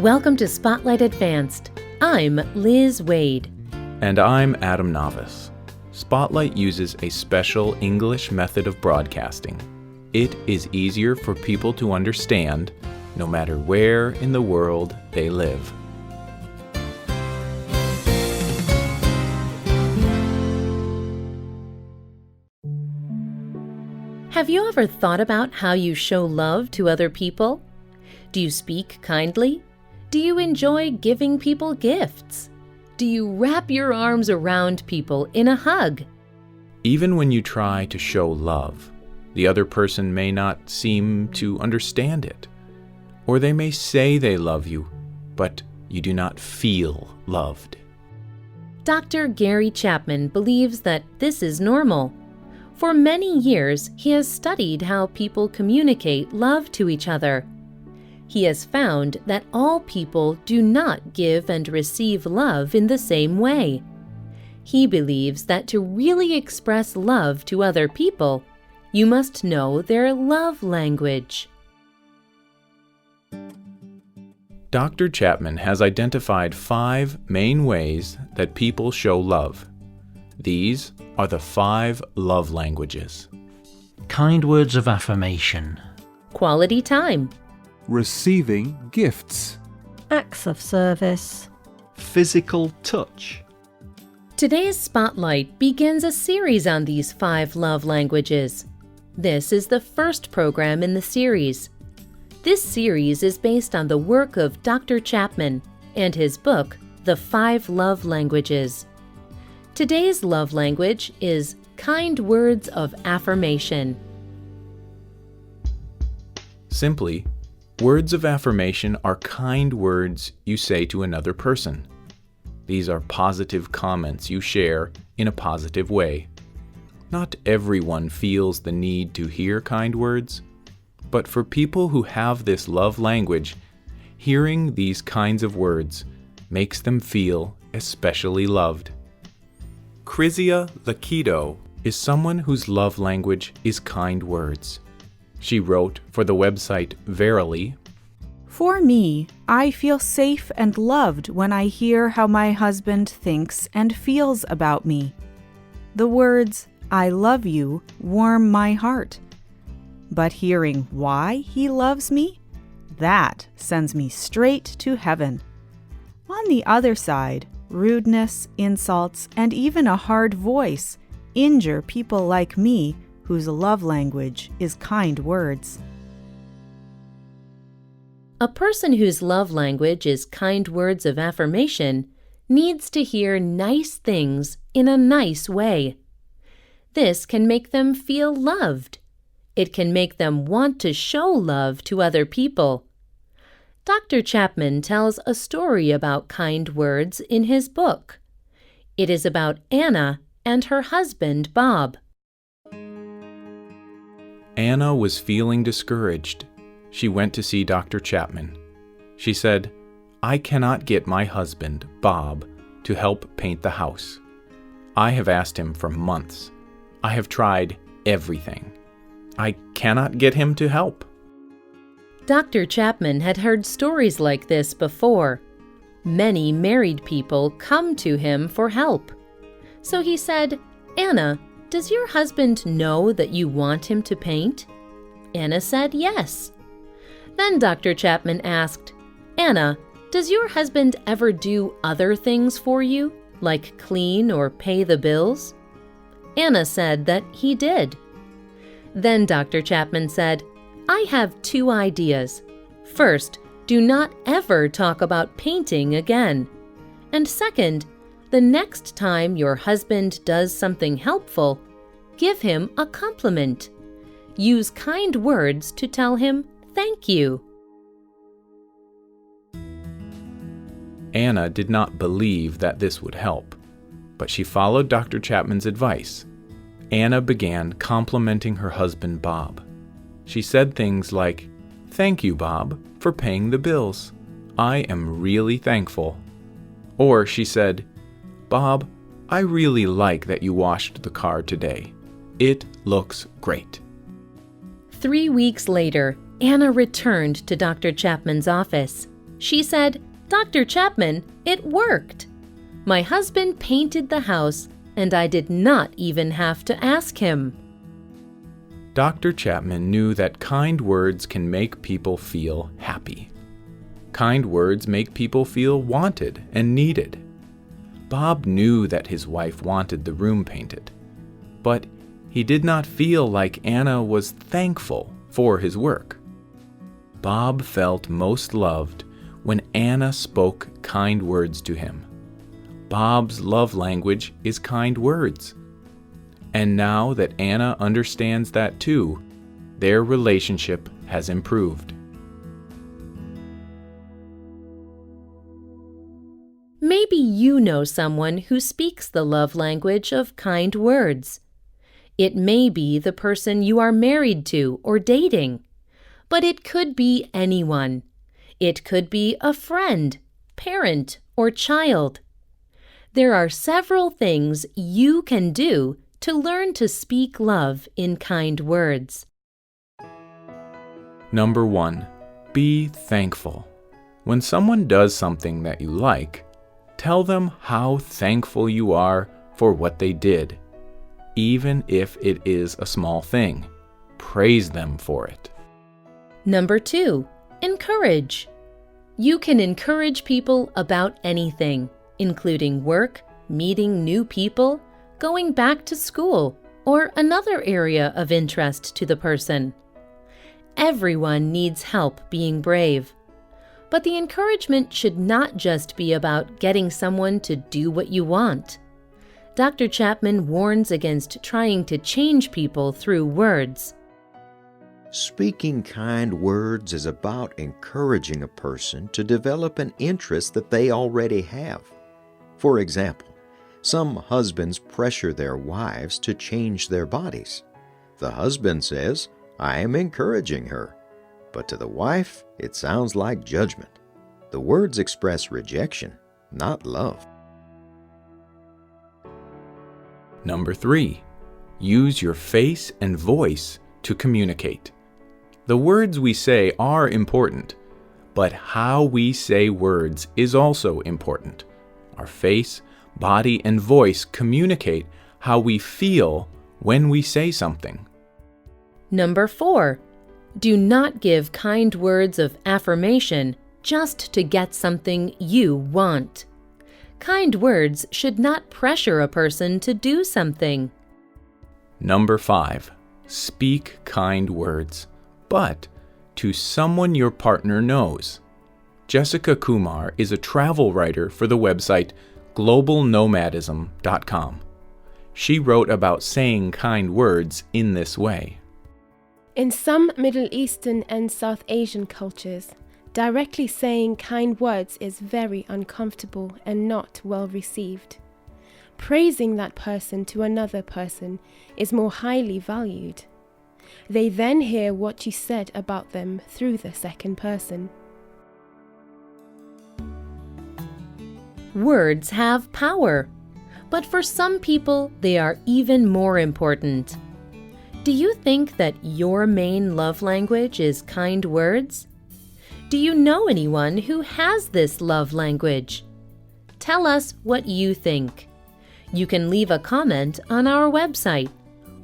Welcome to Spotlight Advanced. I'm Liz Waid. And I'm Adam Navis. Spotlight uses a special English method of broadcasting. It is easier for people to understand, no matter where in the world they live. Have you ever thought about how you show love to other people? Do you speak kindly? Do you enjoy giving people gifts? Do you wrap your arms around people in a hug? Even when you try to show love, the other person may not seem to understand it. Or they may say they love you, but you do not feel loved. Dr. Gary Chapman believes that this is normal. For many years, he has studied how people communicate love to each other. He has found that all people do not give and receive love in the same way. He believes that to really express love to other people, you must know their love language. Dr. Chapman has identified 5 main ways that people show love. These are the 5 love languages. Kind words of affirmation. Quality time. Receiving gifts. Acts of service. Physical touch. Today's Spotlight begins a series on these 5 love languages. This is the first program in the series. This series is based on the work of Dr. Chapman and his book, The 5 Love Languages. Today's love language is kind words of affirmation. Simply, words of affirmation are kind words you say to another person. These are positive comments you share in a positive way. Not everyone feels the need to hear kind words, but for people who have this love language, hearing these kinds of words makes them feel especially loved. Krizia Lakido is someone whose love language is kind words. She wrote for the website Verily, "For me, I feel safe and loved when I hear how my husband thinks and feels about me. The words, 'I love you,' warm my heart. But hearing why he loves me, that sends me straight to heaven. On the other side, rudeness, insults, and even a hard voice injure people like me whose love language is kind words." A person whose love language is kind words of affirmation needs to hear nice things in a nice way. This can make them feel loved. It can make them want to show love to other people. Dr. Chapman tells a story about kind words in his book. It is about Anna and her husband, Bob. Anna was feeling discouraged. She went to see Dr. Chapman. She said, "I cannot get my husband, Bob, to help paint the house. I have asked him for months. I have tried everything. I cannot get him to help." Dr. Chapman had heard stories like this before. Many married people come to him for help. So he said, "Anna, does your husband know that you want him to paint?" Anna said yes. Then Dr. Chapman asked, "Anna, does your husband ever do other things for you, like clean or pay the bills?" Anna said that he did. Then Dr. Chapman said, "I have 2 ideas. First, do not ever talk about painting again. And second, the next time your husband does something helpful, give him a compliment. Use kind words to tell him thank you." Anna did not believe that this would help, but she followed Dr. Chapman's advice. Anna began complimenting her husband, Bob. She said things like, "Thank you, Bob, for paying the bills. I am really thankful." Or she said, "Bob, I really like that you washed the car today. It looks great." 3 weeks later, Anna returned to Dr. Chapman's office. She said, "Dr. Chapman, it worked. My husband painted the house, and I did not even have to ask him." Dr. Chapman knew that kind words can make people feel happy. Kind words make people feel wanted and needed. Bob knew that his wife wanted the room painted, but he did not feel like Anna was thankful for his work. Bob felt most loved when Anna spoke kind words to him. Bob's love language is kind words. And now that Anna understands that too, their relationship has improved. Maybe you know someone who speaks the love language of kind words. It may be the person you are married to or dating, but it could be anyone. It could be a friend, parent, or child. There are several things you can do to learn to speak love in kind words. Number 1, be thankful. When someone does something that you like, tell them how thankful you are for what they did. Even if it is a small thing, praise them for it. Number 2, encourage. You can encourage people about anything, including work, meeting new people, going back to school, or another area of interest to the person. Everyone needs help being brave. But the encouragement should not just be about getting someone to do what you want. Dr. Chapman warns against trying to change people through words. Speaking kind words is about encouraging a person to develop an interest that they already have. For example, some husbands pressure their wives to change their bodies. The husband says, "I am encouraging her." But to the wife, it sounds like judgment. The words express rejection, not love. Number 3, use your face and voice to communicate. The words we say are important, but how we say words is also important. Our face, body, and voice communicate how we feel when we say something. Number 4, do not give kind words of affirmation just to get something you want. Kind words should not pressure a person to do something. Number 5, speak kind words, but to someone your partner knows. Jessica Kumar is a travel writer for the website globalnomadism.com. She wrote about saying kind words in this way. In some Middle Eastern and South Asian cultures, directly saying kind words is very uncomfortable and not well received. Praising that person to another person is more highly valued. They then hear what you said about them through the second person. Words have power, but for some people they are even more important. Do you think that your main love language is kind words? Do you know anyone who has this love language? Tell us what you think. You can leave a comment on our website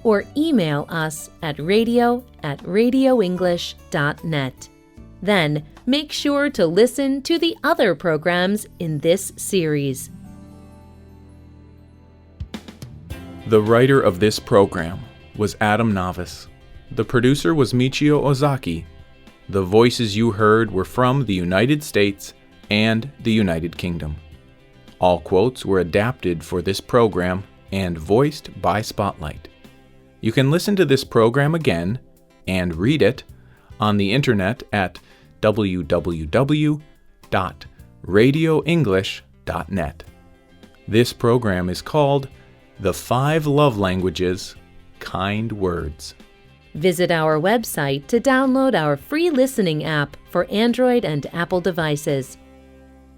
or email us at radio@radioenglish.net. Then make sure to listen to the other programs in this series. The writer of this program was Adam Navis. The producer was Michio Ozaki. The voices you heard were from the United States and the United Kingdom. All quotes were adapted for this program and voiced by Spotlight. You can listen to this program again and read it on the internet at www.radioenglish.net. This program is called The 5 Love Languages, Kind Words. Visit our website to download our free listening app for Android and Apple devices.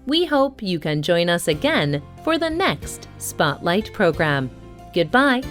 We hope you can join us again for the next Spotlight program. Goodbye.